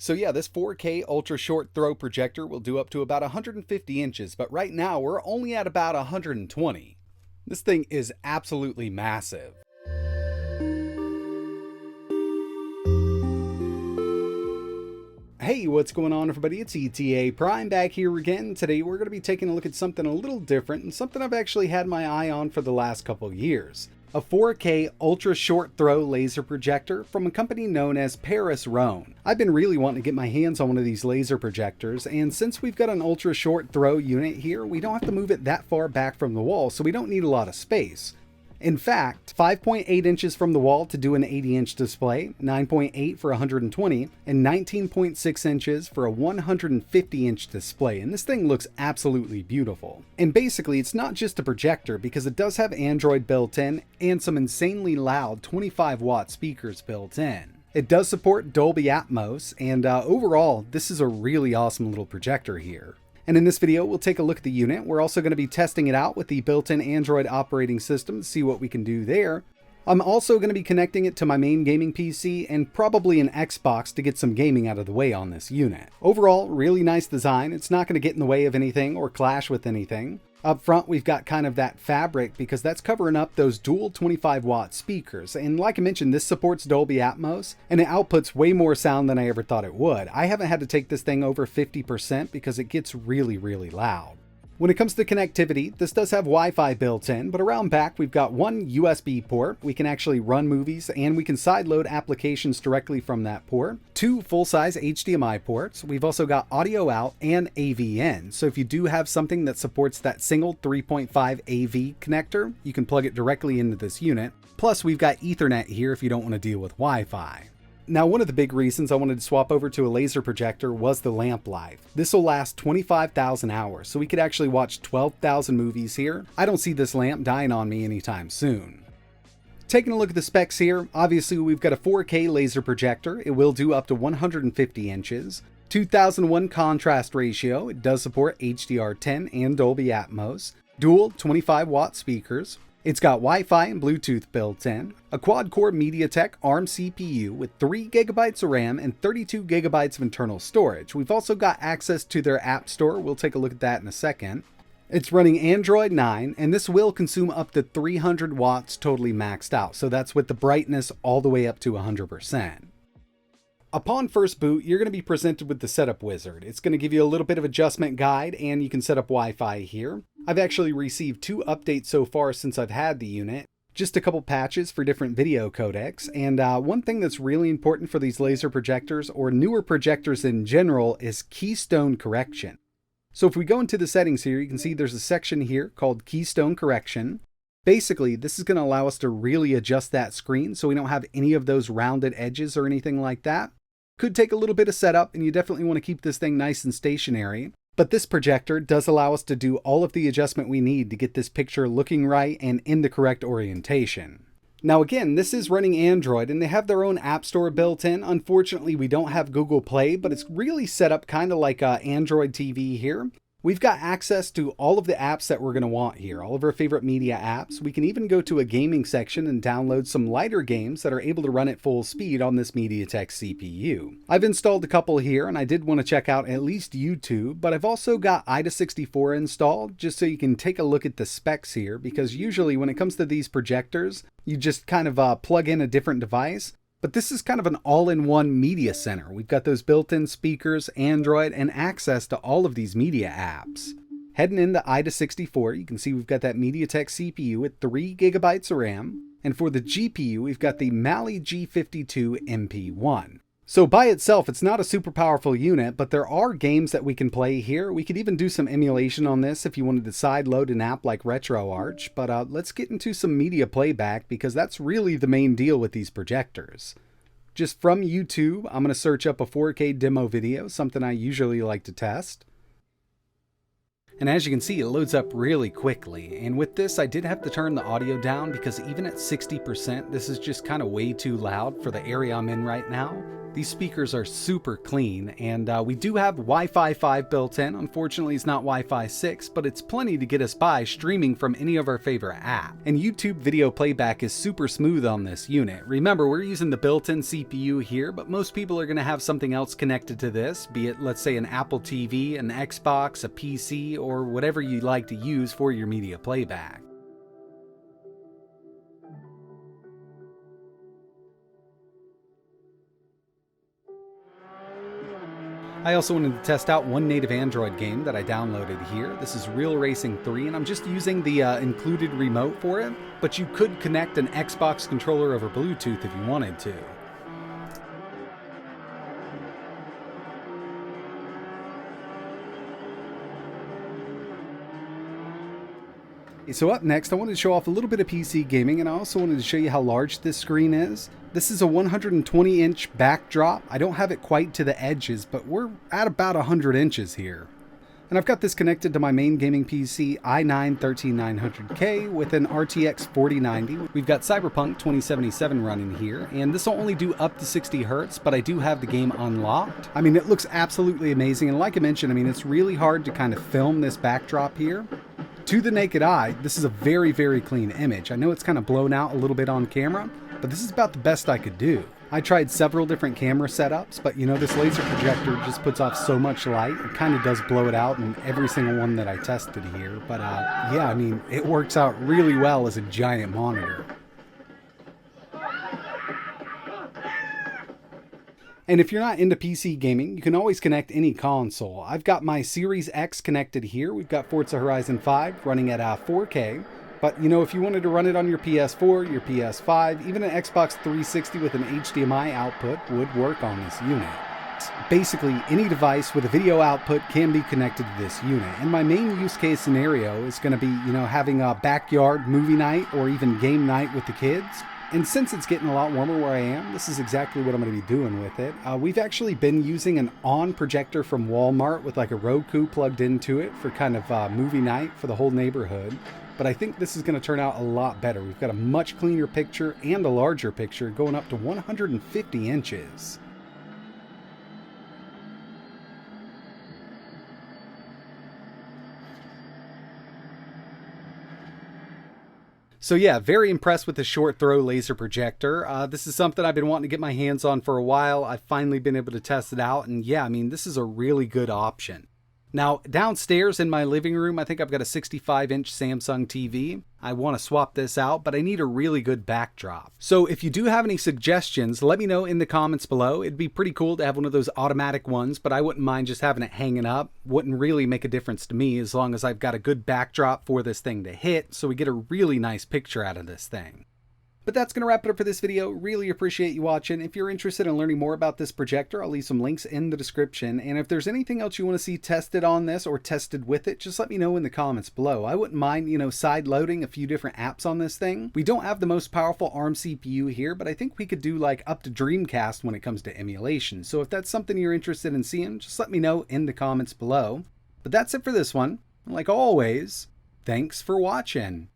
So yeah, this 4K ultra short throw projector will do up to about 150 inches, but right now we're only at about 120. This thing is absolutely massive. Hey, what's going on everybody? It's ETAPRIME back here again. Today we're going to be taking a look at something a little different and something I've actually had my eye on for the last couple years. A 4K ultra short throw laser projector from a company known as Paris Rhône. I've been really wanting to get my hands on one of these laser projectors, and since we've got an ultra short throw unit here, we don't have to move it that far back from the wall, so we don't need a lot of space. In fact, 5.8 inches from the wall to do an 80-inch display, 9.8 for 120, and 19.6 inches for a 150-inch display, and this thing looks absolutely beautiful. And basically, it's not just a projector because it does have Android built in and some insanely loud 25-watt speakers built in. It does support Dolby Atmos, and overall, this is a really awesome little projector here. And in this video, we'll take a look at the unit. We're also going to be testing it out with the built-in Android operating system to see what we can do there. I'm also going to be connecting it to my main gaming PC and probably an Xbox to get some gaming out of the way on this unit. Overall, really nice design. It's not going to get in the way of anything or clash with anything. Up front, we've got kind of that fabric because that's covering up those dual 25-watt speakers. And like I mentioned, this supports Dolby Atmos and it outputs way more sound than I ever thought it would. I haven't had to take this thing over 50% because it gets really, really loud. When it comes to connectivity, this does have Wi-Fi built in, but around back we've got one USB port. We can actually run movies and we can sideload applications directly from that port. Two full-size HDMI ports. We've also got audio out and AV in. So if you do have something that supports that single 3.5 AV connector, you can plug it directly into this unit. Plus we've got Ethernet here if you don't want to deal with Wi-Fi. Now, one of the big reasons I wanted to swap over to a laser projector was the lamp life. This will last 25,000 hours, so we could actually watch 12,000 movies here. I don't see this lamp dying on me anytime soon. Taking a look at the specs here, obviously we've got a 4K laser projector. It will do up to 150 inches. 2001 contrast ratio. It does support HDR10 and Dolby Atmos. Dual 25-watt speakers. It's got Wi-Fi and Bluetooth built in, a quad-core MediaTek ARM CPU with 3 GB of RAM and 32 GB of internal storage. We've also got access to their app store. We'll take a look at that in a second. It's running Android 9, and this will consume up to 300 watts totally maxed out, so that's with the brightness all the way up to 100%. Upon first boot, you're going to be presented with the setup wizard. It's going to give you a little bit of adjustment guide and you can set up Wi-Fi here. I've actually received 2 updates so far since I've had the unit. Just a couple patches for different video codecs. And one thing that's really important for these laser projectors or newer projectors in general is keystone correction. So if we go into the settings here, you can see there's a section here called keystone correction. Basically, this is going to allow us to really adjust that screen so we don't have any of those rounded edges or anything like that. Could take a little bit of setup, and you definitely want to keep this thing nice and stationary. But this projector does allow us to do all of the adjustment we need to get this picture looking right and in the correct orientation. Now again, this is running Android, and they have their own app store built in. Unfortunately, we don't have Google Play, but it's really set up kind of like Android TV here. We've got access to all of the apps that we're going to want here, all of our favorite media apps. We can even go to a gaming section and download some lighter games that are able to run at full speed on this MediaTek CPU. I've installed a couple here, and I did want to check out at least YouTube, but I've also got AIDA64 installed just so you can take a look at the specs here, because usually when it comes to these projectors, you just kind of plug in a different device. But this is kind of an all-in-one media center. We've got those built-in speakers, Android, and access to all of these media apps. Heading into AIDA64, you can see we've got that MediaTek CPU with 3 GB of RAM. And for the GPU, we've got the Mali G52 MP1. So by itself, it's not a super powerful unit, but there are games that we can play here. We could even do some emulation on this if you wanted to sideload an app like RetroArch, but let's get into some media playback because that's really the main deal with these projectors. Just from YouTube, I'm going to search up a 4K demo video, something I usually like to test. And as you can see, it loads up really quickly. And with this, I did have to turn the audio down because even at 60%, this is just kind of way too loud for the area I'm in right now. These speakers are super clean, and we do have Wi-Fi 5 built in. Unfortunately, it's not Wi-Fi 6, but it's plenty to get us by streaming from any of our favorite apps. And YouTube video playback is super smooth on this unit. Remember, we're using the built-in CPU here, but most people are going to have something else connected to this, be it, let's say, an Apple TV, an Xbox, a PC, or whatever you like to use for your media playback. I also wanted to test out one native Android game that I downloaded here. This is Real Racing 3, and I'm just using the included remote for it, but you could connect an Xbox controller over Bluetooth if you wanted to. So up next, I wanted to show off a little bit of PC gaming, and I also wanted to show you how large this screen is. This is a 120-inch backdrop. I don't have it quite to the edges, but we're at about 100 inches here. And I've got this connected to my main gaming PC, i9-13900K with an RTX 4090. We've got Cyberpunk 2077 running here, and this will only do up to 60 Hertz, but I do have the game unlocked. I mean, it looks absolutely amazing, and like I mentioned, I mean, it's really hard to kind of film this backdrop here. To the naked eye, this is a very, very clean image. I know it's kind of blown out a little bit on camera, but this is about the best I could do. I tried several different camera setups, but you know, this laser projector just puts off so much light. It kind of does blow it out in every single one that I tested here. But yeah, I mean, it works out really well as a giant monitor. And if you're not into PC gaming, you can always connect any console. I've got my Series X connected here. We've got Forza Horizon 5 running at 4K. But, you know, if you wanted to run it on your PS4, your PS5, even an Xbox 360 with an HDMI output would work on this unit. Basically, any device with a video output can be connected to this unit. And my main use case scenario is going to be, you know, having a backyard movie night or even game night with the kids. And since it's getting a lot warmer where I am, this is exactly what I'm going to be doing with it. We've actually been using an on projector from Walmart with like a Roku plugged into it for kind of movie night for the whole neighborhood. But I think this is going to turn out a lot better. We've got a much cleaner picture and a larger picture going up to 150 inches. So yeah, very impressed with the short throw laser projector. This is something I've been wanting to get my hands on for a while. I've finally been able to test it out, and yeah, I mean, this is a really good option. Now, downstairs in my living room, I think I've got a 65-inch Samsung TV. I want to swap this out, but I need a really good backdrop. So if you do have any suggestions, let me know in the comments below. It'd be pretty cool to have one of those automatic ones, but I wouldn't mind just having it hanging up. Wouldn't really make a difference to me as long as I've got a good backdrop for this thing to hit, so we get a really nice picture out of this thing. But that's going to wrap it up for this video. Really appreciate you watching. If you're interested in learning more about this projector, I'll leave some links in the description. And if there's anything else you want to see tested on this or tested with it, just let me know in the comments below. I wouldn't mind, you know, side loading a few different apps on this thing. We don't have the most powerful ARM CPU here, but I think we could do like up to Dreamcast when it comes to emulation. So if that's something you're interested in seeing, just let me know in the comments below. But that's it for this one. Like always, thanks for watching.